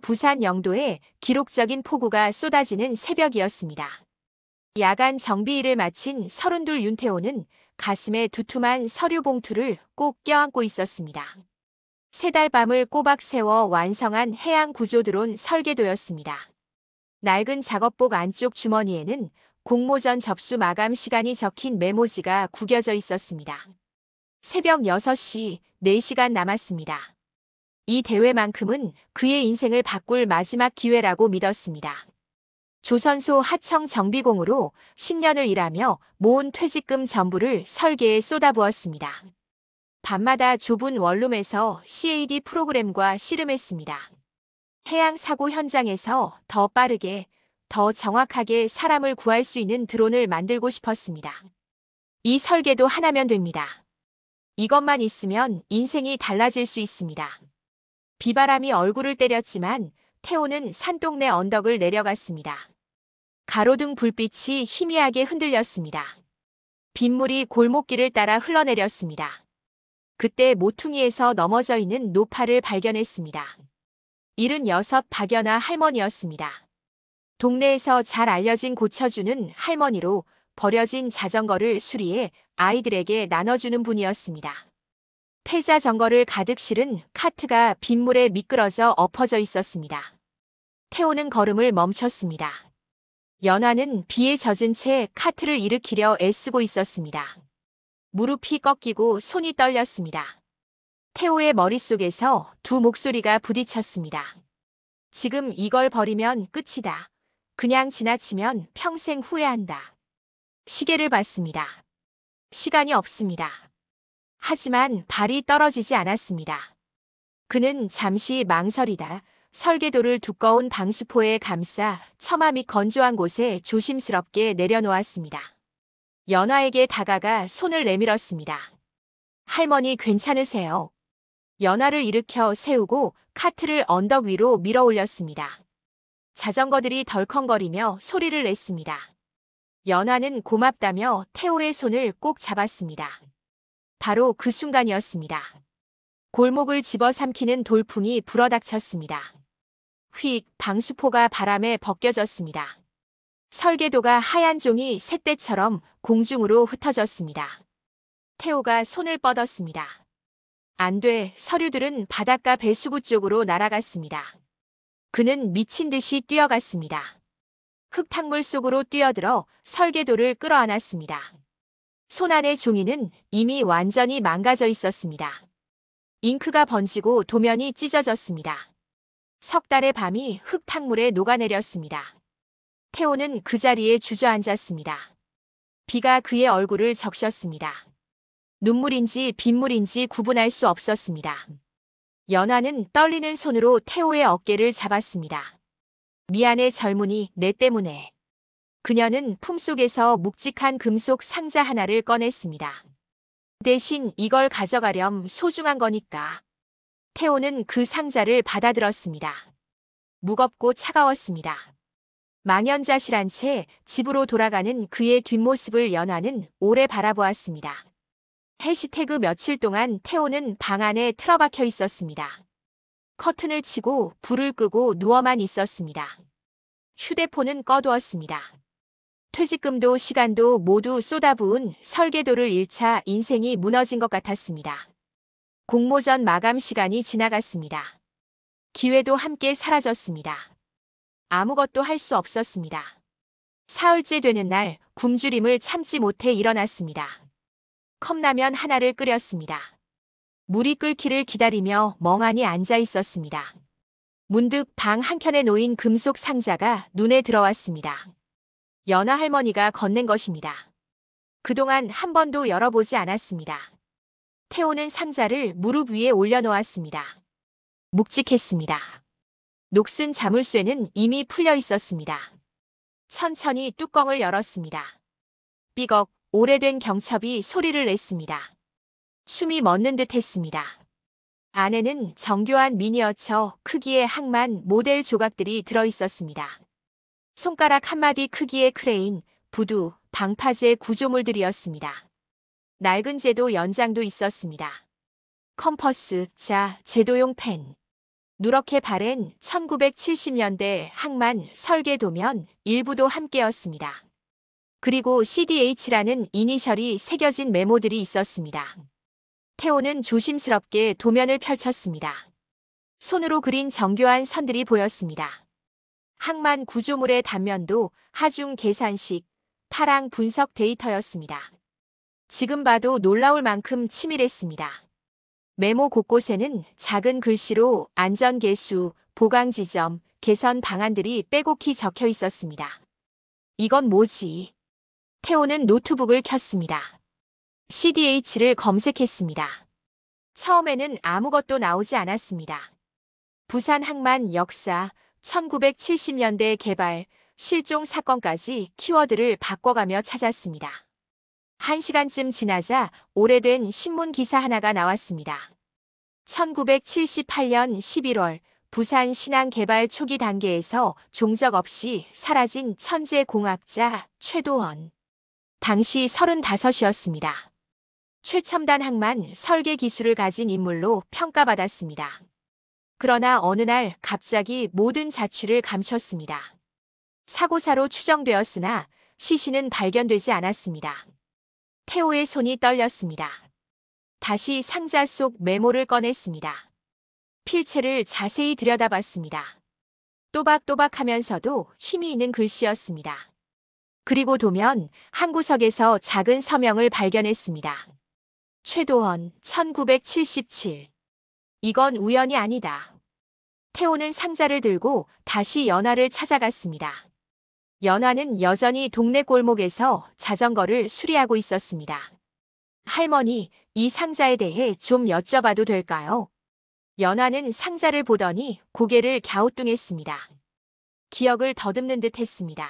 부산 영도에 기록적인 폭우가 쏟아지는 새벽이었습니다. 야간 정비일을 마친 32 윤태호는 가슴에 두툼한 서류 봉투를 꼭 껴안고 있었습니다. 3달 밤을 꼬박 세워 완성한 해양 구조 드론 설계도였습니다. 낡은 작업복 안쪽 주머니에는 공모전 접수 마감 시간이 적힌 메모지가 구겨져 있었습니다. 새벽 6시, 4시간 남았습니다. 이 대회만큼은 그의 인생을 바꿀 마지막 기회라고 믿었습니다. 조선소 하청 정비공으로 10년을 일하며 모은 퇴직금 전부를 설계에 쏟아부었습니다. 밤마다 좁은 원룸에서 CAD 프로그램과 씨름했습니다. 해양 사고 현장에서 더 빠르게, 더 정확하게 사람을 구할 수 있는 드론을 만들고 싶었습니다. 이 설계도 하나면 됩니다. 이것만 있으면 인생이 달라질 수 있습니다. 비바람이 얼굴을 때렸지만 태호는 산동네 언덕을 내려갔습니다. 가로등 불빛이 희미하게 흔들렸습니다. 빗물이 골목길을 따라 흘러내렸습니다. 그때 모퉁이에서 넘어져 있는 노파를 발견했습니다. 76 박연아 할머니였습니다. 동네에서 잘 알려진 고쳐주는 할머니로 버려진 자전거를 수리해 아이들에게 나눠주는 분이었습니다. 폐자 전거를 가득 실은 카트가 빗물에 미끄러져 엎어져 있었습니다. 태호는 걸음을 멈췄습니다. 연화는 비에 젖은 채 카트를 일으키려 애쓰고 있었습니다. 무릎이 꺾이고 손이 떨렸습니다. 태호의 머릿속에서 두 목소리가 부딪혔습니다. 지금 이걸 버리면 끝이다. 그냥 지나치면 평생 후회한다. 시계를 봤습니다. 시간이 없습니다. 하지만 발이 떨어지지 않았습니다. 그는 잠시 망설이다 설계도를 두꺼운 방수포에 감싸 처마 및 건조한 곳에 조심스럽게 내려놓았습니다. 연화에게 다가가 손을 내밀었습니다. 할머니 괜찮으세요? 연화를 일으켜 세우고 카트를 언덕 위로 밀어 올렸습니다. 자전거들이 덜컹거리며 소리를 냈습니다. 연화는 고맙다며 태호의 손을 꼭 잡았습니다. 바로 그 순간이었습니다. 골목을 집어삼키는 돌풍이 불어닥쳤습니다. 휙 방수포가 바람에 벗겨졌습니다. 설계도가 하얀 종이 새떼처럼 공중으로 흩어졌습니다. 태호가 손을 뻗었습니다. 안 돼, 서류들은 바닷가 배수구 쪽으로 날아갔습니다. 그는 미친 듯이 뛰어갔습니다. 흙탕물 속으로 뛰어들어 설계도를 끌어안았습니다. 손안의 종이는 이미 완전히 망가져 있었습니다. 잉크가 번지고 도면이 찢어졌습니다. 석 달의 밤이 흙탕물에 녹아내렸습니다. 태호는 그 자리에 주저앉았습니다. 비가 그의 얼굴을 적셨습니다. 눈물인지 빗물인지 구분할 수 없었습니다. 연화는 떨리는 손으로 태호의 어깨를 잡았습니다. 미안해 젊은이, 내 때문에. 그녀는 품속에서 묵직한 금속 상자 하나를 꺼냈습니다. 대신 이걸 가져가렴 소중한 거니까. 태호는 그 상자를 받아들었습니다. 무겁고 차가웠습니다. 망연자실한 채 집으로 돌아가는 그의 뒷모습을 연화는 오래 바라보았습니다. 해시태그 며칠 동안 태호는 방 안에 틀어박혀 있었습니다. 커튼을 치고 불을 끄고 누워만 있었습니다. 휴대폰은 꺼두었습니다. 퇴직금도 시간도 모두 쏟아부은 설계도를 잃자 인생이 무너진 것 같았습니다. 공모전 마감 시간이 지나갔습니다. 기회도 함께 사라졌습니다. 아무것도 할 수 없었습니다. 사흘째 되는 날 굶주림을 참지 못해 일어났습니다. 컵라면 하나를 끓였습니다. 물이 끓기를 기다리며 멍하니 앉아 있었습니다. 문득 방 한켠에 놓인 금속 상자가 눈에 들어왔습니다. 연화 할머니가 건넨 것입니다. 그동안 한 번도 열어보지 않았습니다. 태호는 상자를 무릎 위에 올려놓았습니다. 묵직했습니다. 녹슨 자물쇠는 이미 풀려 있었습니다. 천천히 뚜껑을 열었습니다. 삐걱 오래된 경첩이 소리를 냈습니다. 숨이 멎는 듯 했습니다. 안에는 정교한 미니어처 크기의 항만 모델 조각들이 들어있었습니다. 손가락 한마디 크기의 크레인, 부두, 방파제 구조물들이었습니다. 낡은 제도 연장도 있었습니다. 컴퍼스, 자, 제도용 펜. 누렇게 바랜 1970년대 항만 설계도면 일부도 함께였습니다. 그리고 CDH라는 이니셜이 새겨진 메모들이 있었습니다. 태호는 조심스럽게 도면을 펼쳤습니다. 손으로 그린 정교한 선들이 보였습니다. 항만 구조물의 단면도 하중 계산식, 파랑 분석 데이터였습니다. 지금 봐도 놀라울 만큼 치밀했습니다. 메모 곳곳에는 작은 글씨로 안전개수, 보강 지점, 개선 방안들이 빼곡히 적혀 있었습니다. 이건 뭐지? 태호는 노트북을 켰습니다. CDH를 검색했습니다. 처음에는 아무것도 나오지 않았습니다. 부산 항만 역사, 1970년대 개발, 실종 사건까지 키워드를 바꿔가며 찾았습니다. 1시간쯤 지나자 오래된 신문 기사 하나가 나왔습니다. 1978년 11월 부산 신항 개발 초기 단계에서 종적 없이 사라진 천재 공학자 최도원. 당시 35이었습니다. 최첨단 항만 설계 기술을 가진 인물로 평가받았습니다. 그러나 어느 날 갑자기 모든 자취를 감췄습니다. 사고사로 추정되었으나 시신은 발견되지 않았습니다. 태호의 손이 떨렸습니다. 다시 상자 속 메모를 꺼냈습니다. 필체를 자세히 들여다봤습니다. 또박또박하면서도 힘이 있는 글씨였습니다. 그리고 도면 한 구석에서 작은 서명을 발견했습니다. 최도원, 1977. 이건 우연이 아니다. 태호는 상자를 들고 다시 연화를 찾아갔습니다. 연화는 여전히 동네 골목에서 자전거를 수리하고 있었습니다. 할머니, 이 상자에 대해 좀 여쭤봐도 될까요? 연화는 상자를 보더니 고개를 갸우뚱했습니다. 기억을 더듬는 듯 했습니다.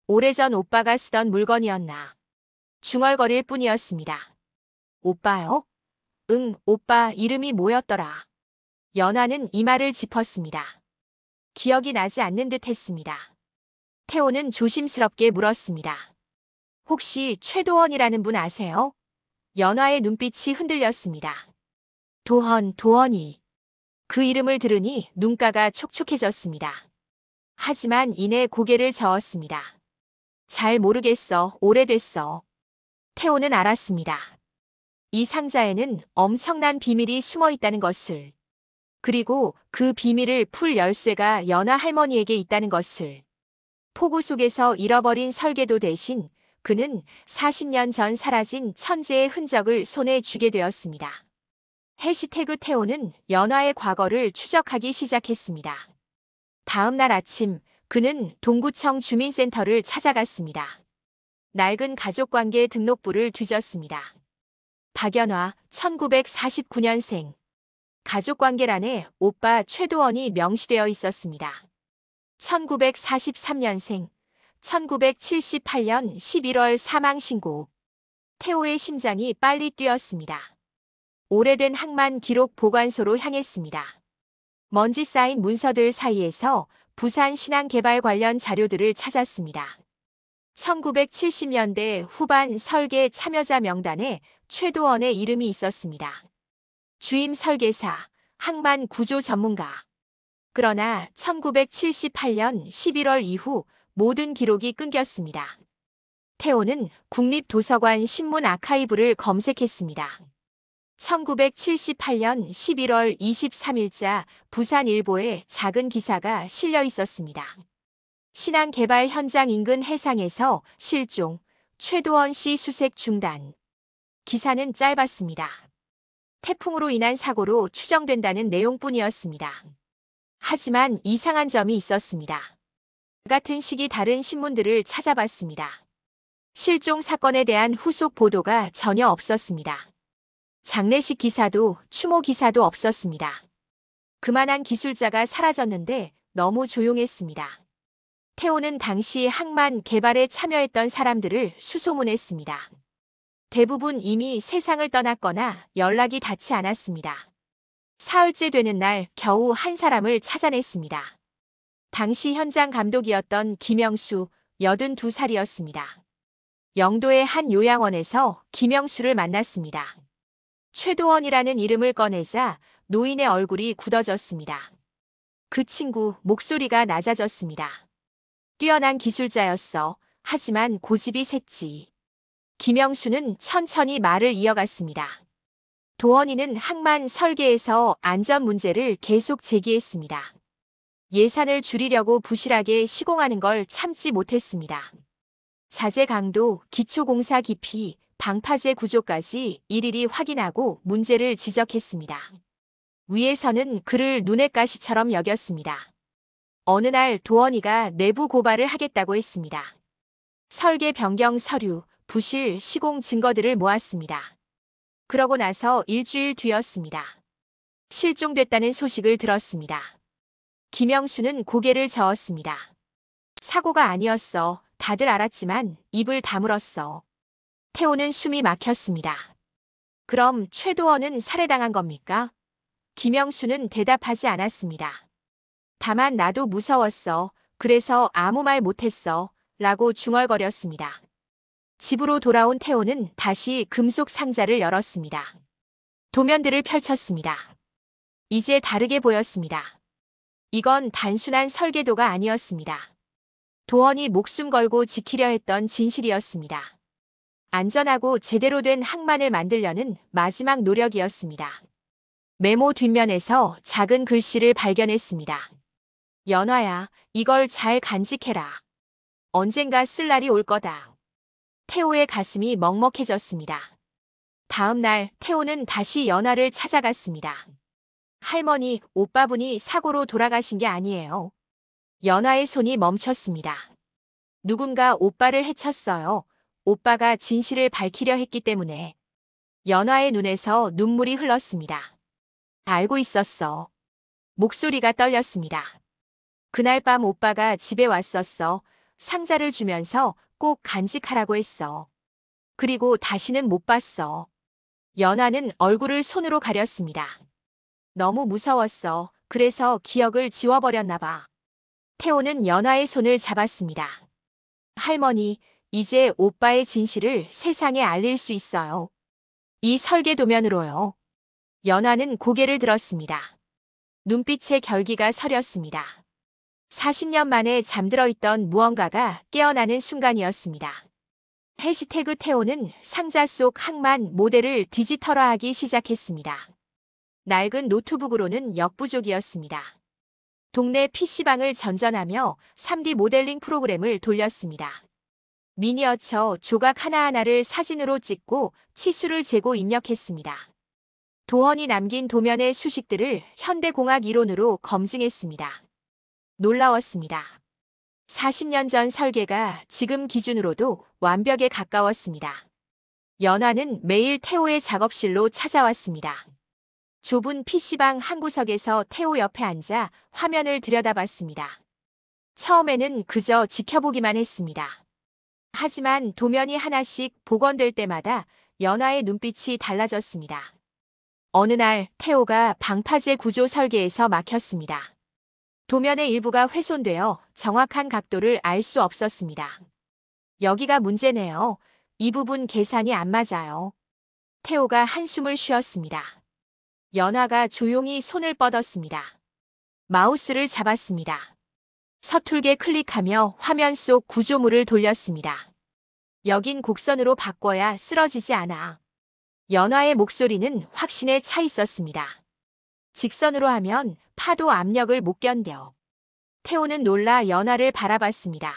오래전 오빠가 쓰던 물건이었나. 중얼거릴 뿐이었습니다. 오빠요? 응, 오빠 이름이 뭐였더라. 연화는 이마를 짚었습니다. 기억이 나지 않는 듯 했습니다. 태호는 조심스럽게 물었습니다. 혹시 최도원이라는 분 아세요? 연화의 눈빛이 흔들렸습니다. 도원이. 그 이름을 들으니 눈가가 촉촉해졌습니다. 하지만 이내 고개를 저었습니다. 잘 모르겠어, 오래됐어. 태호는 알았습니다. 이 상자에는 엄청난 비밀이 숨어 있다는 것을. 그리고 그 비밀을 풀 열쇠가 연화 할머니에게 있다는 것을. 폭우 속에서 잃어버린 설계도 대신 그는 40년 전 사라진 천재의 흔적을 손에 쥐게 되었습니다. 해시태그 태호는 연화의 과거를 추적하기 시작했습니다. 다음 날 아침 그는 동구청 주민센터를 찾아갔습니다. 낡은 가족관계 등록부를 뒤졌습니다. 박연화, 1949년생. 가족관계란에 오빠 최도원이 명시되어 있었습니다. 1943년생, 1978년 11월 사망신고. 태호의 심장이 빨리 뛰었습니다. 오래된 항만 기록 보관소로 향했습니다. 먼지 쌓인 문서들 사이에서 부산 신항 개발 관련 자료들을 찾았습니다. 1970년대 후반 설계 참여자 명단에 최도원의 이름이 있었습니다. 주임 설계사, 항만 구조 전문가. 그러나 1978년 11월 이후 모든 기록이 끊겼습니다. 태호는 국립도서관 신문 아카이브를 검색했습니다. 1978년 11월 23일자 부산일보에 작은 기사가 실려 있었습니다. 신항 개발 현장 인근 해상에서 실종, 최도원 씨 수색 중단. 기사는 짧았습니다. 태풍으로 인한 사고로 추정된다는 내용뿐이었습니다. 하지만 이상한 점이 있었습니다. 같은 시기 다른 신문들을 찾아봤습니다. 실종 사건에 대한 후속 보도가 전혀 없었습니다. 장례식 기사도 추모 기사도 없었습니다. 그만한 기술자가 사라졌는데 너무 조용했습니다. 태호는 당시 항만 개발에 참여했던 사람들을 수소문했습니다. 대부분 이미 세상을 떠났거나 연락이 닿지 않았습니다. 사흘째 되는 날 겨우 한 사람을 찾아냈습니다. 당시 현장 감독이었던 김영수, 82살이었습니다. 영도의 한 요양원에서 김영수를 만났습니다. 최도원이라는 이름을 꺼내자 노인의 얼굴이 굳어졌습니다. 그 친구 목소리가 낮아졌습니다. 뛰어난 기술자였어. 하지만 고집이 셌지. 김영수는 천천히 말을 이어갔습니다. 도원이는 항만 설계에서 안전 문제를 계속 제기했습니다. 예산을 줄이려고 부실하게 시공하는 걸 참지 못했습니다. 자재 강도, 기초공사 깊이, 방파제 구조까지 일일이 확인하고 문제를 지적했습니다. 위에서는 그를 눈의 가시처럼 여겼습니다. 어느 날 도원이가 내부 고발을 하겠다고 했습니다. 설계 변경 서류, 부실, 시공 증거들을 모았습니다. 그러고 나서 일주일 뒤였습니다. 실종됐다는 소식을 들었습니다. 김영수는 고개를 저었습니다. 사고가 아니었어. 다들 알았지만 입을 다물었어. 태호는 숨이 막혔습니다. 그럼 최도원은 살해당한 겁니까? 김영수는 대답하지 않았습니다. 다만 나도 무서웠어. 그래서 아무 말 못했어. 라고 중얼거렸습니다. 집으로 돌아온 태호는 다시 금속 상자를 열었습니다. 도면들을 펼쳤습니다. 이제 다르게 보였습니다. 이건 단순한 설계도가 아니었습니다. 도원이 목숨 걸고 지키려 했던 진실이었습니다. 안전하고 제대로 된 항만을 만들려는 마지막 노력이었습니다. 메모 뒷면에서 작은 글씨를 발견했습니다. 연화야, 이걸 잘 간직해라. 언젠가 쓸 날이 올 거다. 태호의 가슴이 먹먹해졌습니다. 다음 날 태호는 다시 연화를 찾아갔습니다. 할머니, 오빠분이 사고로 돌아가신 게 아니에요. 연화의 손이 멈췄습니다. 누군가 오빠를 해쳤어요. 오빠가 진실을 밝히려 했기 때문에. 연화의 눈에서 눈물이 흘렀습니다. 알고 있었어. 목소리가 떨렸습니다. 그날 밤 오빠가 집에 왔었어. 상자를 주면서 꼭 간직하라고 했어. 그리고 다시는 못 봤어. 연화는 얼굴을 손으로 가렸습니다. 너무 무서웠어. 그래서 기억을 지워버렸나 봐. 태호는 연화의 손을 잡았습니다. 할머니, 이제 오빠의 진실을 세상에 알릴 수 있어요. 이 설계도면으로요. 연화는 고개를 들었습니다. 눈빛에 결기가 서렸습니다. 40년 만에 잠들어 있던 무언가가 깨어나는 순간이었습니다. 해시태그 태호는 상자 속 항만 모델을 디지털화하기 시작했습니다. 낡은 노트북으로는 역부족이었습니다. 동네 PC방을 전전하며 3D 모델링 프로그램을 돌렸습니다. 미니어처 조각 하나하나를 사진으로 찍고 치수를 재고 입력했습니다. 도원이 남긴 도면의 수식들을 현대공학 이론으로 검증했습니다. 놀라웠습니다. 40년 전 설계가 지금 기준으로도 완벽에 가까웠습니다. 연화는 매일 태호의 작업실로 찾아왔습니다. 좁은 PC방 한 구석에서 태호 옆에 앉아 화면을 들여다봤습니다. 처음에는 그저 지켜보기만 했습니다. 하지만 도면이 하나씩 복원될 때마다 연화의 눈빛이 달라졌습니다. 어느 날 태호가 방파제 구조 설계에서 막혔습니다. 도면의 일부가 훼손되어 정확한 각도를 알 수 없었습니다. 여기가 문제네요. 이 부분 계산이 안 맞아요. 태호가 한숨을 쉬었습니다. 연화가 조용히 손을 뻗었습니다. 마우스를 잡았습니다. 서툴게 클릭하며 화면 속 구조물을 돌렸습니다. 여긴 곡선으로 바꿔야 쓰러지지 않아. 연화의 목소리는 확신에 차 있었습니다. 직선으로 하면 파도 압력을 못 견뎌. 태호는 놀라 연화를 바라봤습니다.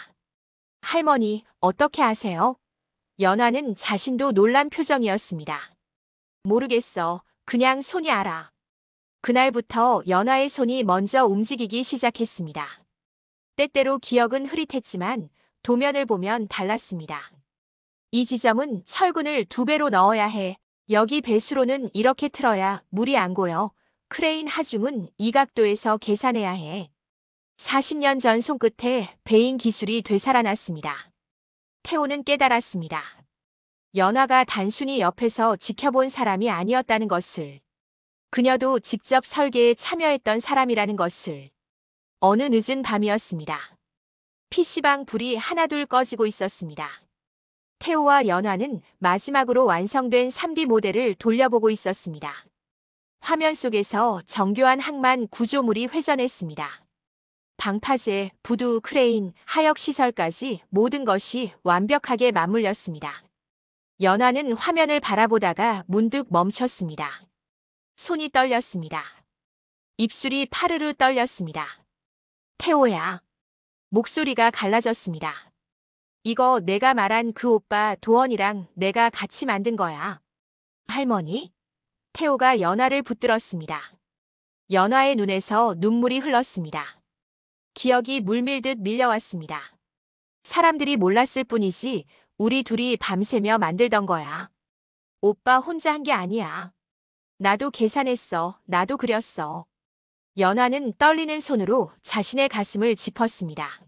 할머니, 어떻게 아세요? 연화는 자신도 놀란 표정이었습니다. 모르겠어. 그냥 손이 알아. 그날부터 연화의 손이 먼저 움직이기 시작했습니다. 때때로 기억은 흐릿했지만 도면을 보면 달랐습니다. 이 지점은 철근을 2배로 넣어야 해. 여기 배수로는 이렇게 틀어야 물이 안 고여. 크레인 하중은 이 각도에서 계산해야 해. 40년 전 손끝에 배인 기술이 되살아났습니다. 태호는 깨달았습니다. 연화가 단순히 옆에서 지켜본 사람이 아니었다는 것을. 그녀도 직접 설계에 참여했던 사람이라는 것을. 어느 늦은 밤이었습니다. PC방 불이 하나둘 꺼지고 있었습니다. 태호와 연화는 마지막으로 완성된 3D 모델을 돌려보고 있었습니다. 화면 속에서 정교한 항만 구조물이 회전했습니다. 방파제, 부두, 크레인, 하역 시설까지 모든 것이 완벽하게 맞물렸습니다. 연화는 화면을 바라보다가 문득 멈췄습니다. 손이 떨렸습니다. 입술이 파르르 떨렸습니다. 태호야. 목소리가 갈라졌습니다. 이거 내가 말한 그 오빠 도원이랑 내가 같이 만든 거야. 할머니? 태호가 연화를 붙들었습니다. 연화의 눈에서 눈물이 흘렀습니다. 기억이 물밀듯 밀려왔습니다. 사람들이 몰랐을 뿐이지 우리 둘이 밤새며 만들던 거야. 오빠 혼자 한 게 아니야. 나도 계산했어. 나도 그렸어. 연화는 떨리는 손으로 자신의 가슴을 짚었습니다.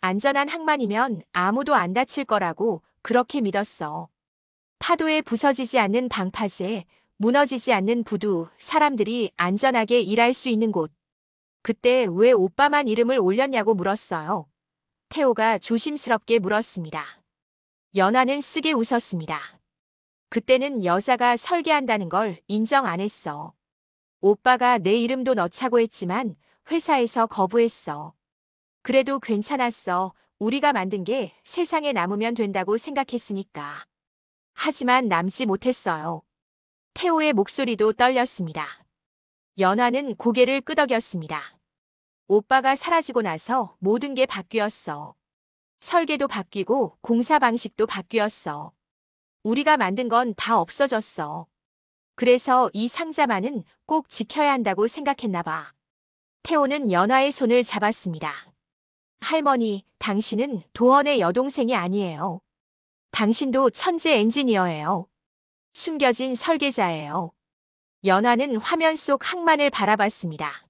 안전한 항만이면 아무도 안 다칠 거라고 그렇게 믿었어. 파도에 부서지지 않는 방파제, 무너지지 않는 부두, 사람들이 안전하게 일할 수 있는 곳. 그때 왜 오빠만 이름을 올렸냐고 물었어요. 태호가 조심스럽게 물었습니다. 연화는 쓰게 웃었습니다. 그때는 여자가 설계한다는 걸 인정 안 했어. 오빠가 내 이름도 넣자고 했지만 회사에서 거부했어. 그래도 괜찮았어. 우리가 만든 게 세상에 남으면 된다고 생각했으니까. 하지만 남지 못했어요. 태호의 목소리도 떨렸습니다. 연화는 고개를 끄덕였습니다. 오빠가 사라지고 나서 모든 게 바뀌었어. 설계도 바뀌고 공사 방식도 바뀌었어. 우리가 만든 건 다 없어졌어. 그래서 이 상자만은 꼭 지켜야 한다고 생각했나 봐. 태호는 연화의 손을 잡았습니다. 할머니, 당신은 도원의 여동생이 아니에요. 당신도 천재 엔지니어예요. 숨겨진 설계자예요. 연화는 화면 속 항만을 바라봤습니다.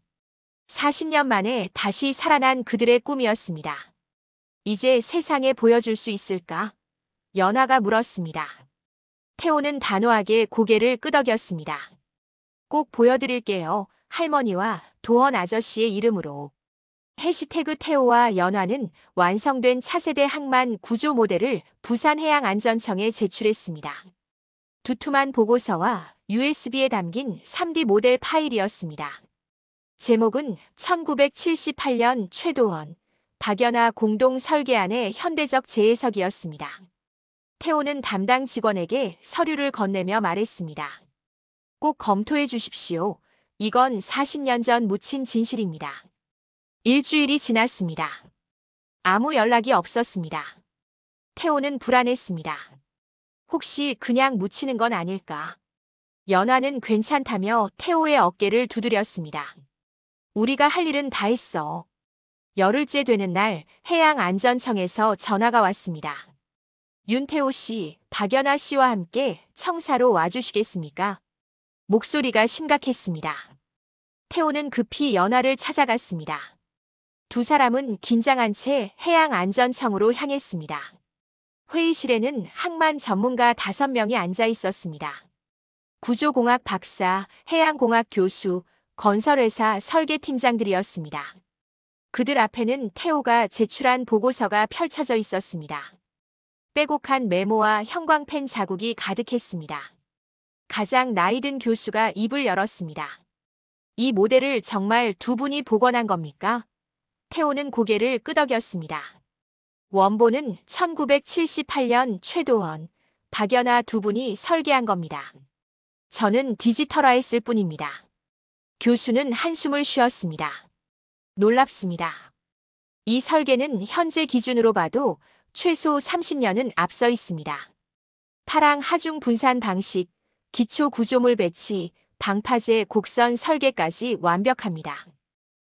40년 만에 다시 살아난 그들의 꿈이었습니다. 이제 세상에 보여줄 수 있을까? 연화가 물었습니다. 태호는 단호하게 고개를 끄덕였습니다. 꼭 보여드릴게요. 할머니와 도원 아저씨의 이름으로. 해시태그 태호와 연화는 완성된 차세대 항만 구조 모델을 부산해양안전청에 제출했습니다. 두툼한 보고서와 USB에 담긴 3D 모델 파일이었습니다. 제목은 1978년 최도원, 박연아 공동 설계안의 현대적 재해석이었습니다. 태호는 담당 직원에게 서류를 건네며 말했습니다. 꼭 검토해 주십시오. 이건 40년 전 묻힌 진실입니다. 일주일이 지났습니다. 아무 연락이 없었습니다. 태호는 불안했습니다. 혹시 그냥 묻히는 건 아닐까? 연화는 괜찮다며 태호의 어깨를 두드렸습니다. 우리가 할 일은 다 했어. 열흘째 되는 날 해양안전청에서 전화가 왔습니다. 윤태호 씨, 박연아 씨와 함께 청사로 와주시겠습니까? 목소리가 심각했습니다. 태호는 급히 연화를 찾아갔습니다. 두 사람은 긴장한 채 해양안전청으로 향했습니다. 회의실에는 항만 전문가 5명이 앉아 있었습니다. 구조공학 박사, 해양공학 교수, 건설회사 설계팀장들이었습니다. 그들 앞에는 태호가 제출한 보고서가 펼쳐져 있었습니다. 빼곡한 메모와 형광펜 자국이 가득했습니다. 가장 나이 든 교수가 입을 열었습니다. 이 모델을 정말 두 분이 복원한 겁니까? 태호는 고개를 끄덕였습니다. 원본은 1978년 최도원, 박연아 두 분이 설계한 겁니다. 저는 디지털화했을 뿐입니다. 교수는 한숨을 쉬었습니다. 놀랍습니다. 이 설계는 현재 기준으로 봐도 최소 30년은 앞서 있습니다. 파랑 하중 분산 방식, 기초 구조물 배치, 방파제 곡선 설계까지 완벽합니다.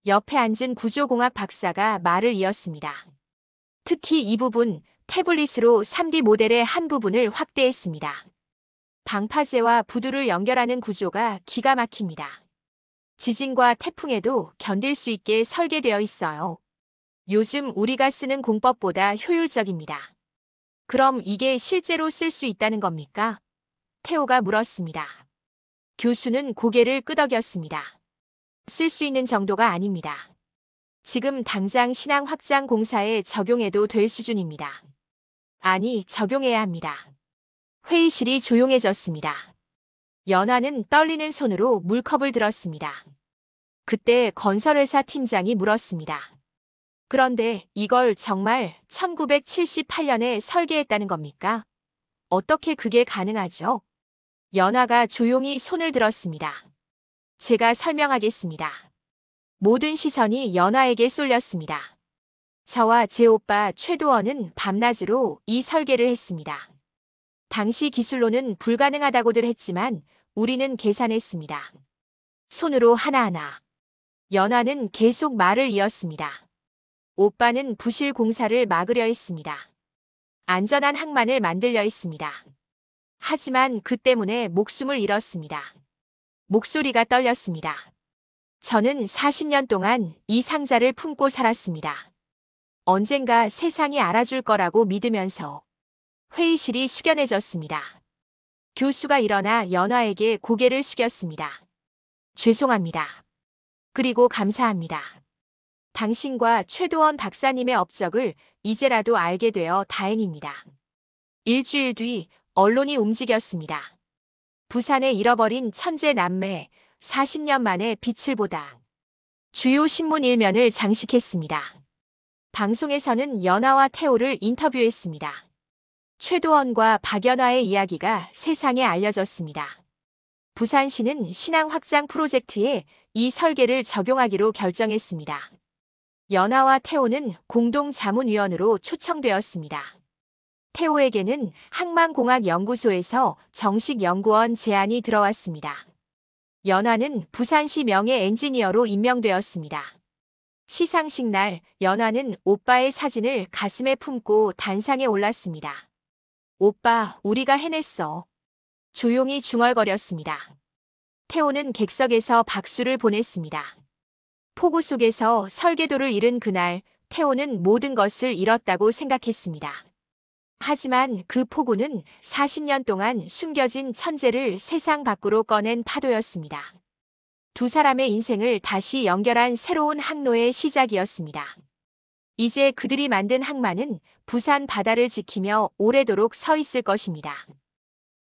옆에 앉은 구조공학 박사가 말을 이었습니다. 특히 이 부분, 태블릿으로 3D 모델의 한 부분을 확대했습니다. 방파제와 부두를 연결하는 구조가 기가 막힙니다. 지진과 태풍에도 견딜 수 있게 설계되어 있어요. 요즘 우리가 쓰는 공법보다 효율적입니다. 그럼 이게 실제로 쓸 수 있다는 겁니까? 태호가 물었습니다. 교수는 고개를 끄덕였습니다. 쓸 수 있는 정도가 아닙니다. 지금 당장 신항 확장 공사에 적용해도 될 수준입니다. 아니, 적용해야 합니다. 회의실이 조용해졌습니다. 연화는 떨리는 손으로 물컵을 들었습니다. 그때 건설회사 팀장이 물었습니다. 그런데 이걸 정말 1978년에 설계했다는 겁니까? 어떻게 그게 가능하죠? 연하가 조용히 손을 들었습니다. 제가 설명하겠습니다. 모든 시선이 연하에게 쏠렸습니다. 저와 제 오빠 최도원은 밤낮으로 이 설계를 했습니다. 당시 기술로는 불가능하다고들 했지만 우리는 계산했습니다. 손으로 하나하나. 연하는 계속 말을 이었습니다. 오빠는 부실 공사를 막으려 했습니다. 안전한 항만을 만들려 했습니다. 하지만 그 때문에 목숨을 잃었습니다. 목소리가 떨렸습니다. 저는 40년 동안 이 상자를 품고 살았습니다. 언젠가 세상이 알아줄 거라고 믿으면서. 회의실이 숙연해졌습니다. 교수가 일어나 연하에게 고개를 숙였습니다. 죄송합니다. 그리고 감사합니다. 당신과 최도원 박사님의 업적을 이제라도 알게 되어 다행입니다. 일주일 뒤 언론이 움직였습니다. 부산에 잃어버린 천재 남매 40년 만에 빛을 보다. 주요 신문 1면을 장식했습니다. 방송에서는 연하와 태호를 인터뷰했습니다. 최도원과 박연화의 이야기가 세상에 알려졌습니다. 부산시는 신앙 확장 프로젝트에 이 설계를 적용하기로 결정했습니다. 연하와 태호는 공동자문위원으로 초청되었습니다. 태호에게는 항만공학연구소에서 정식 연구원 제안이 들어왔습니다. 연하는 부산시 명예 엔지니어로 임명되었습니다. 시상식 날 연하는 오빠의 사진을 가슴에 품고 단상에 올랐습니다. 오빠, 우리가 해냈어. 조용히 중얼거렸습니다. 태호는 객석에서 박수를 보냈습니다. 폭우 속에서 설계도를 잃은 그날 태호는 모든 것을 잃었다고 생각했습니다. 하지만 그 폭우는 40년 동안 숨겨진 천재를 세상 밖으로 꺼낸 파도였습니다. 두 사람의 인생을 다시 연결한 새로운 항로의 시작이었습니다. 이제 그들이 만든 항만은 부산 바다를 지키며 오래도록 서 있을 것입니다.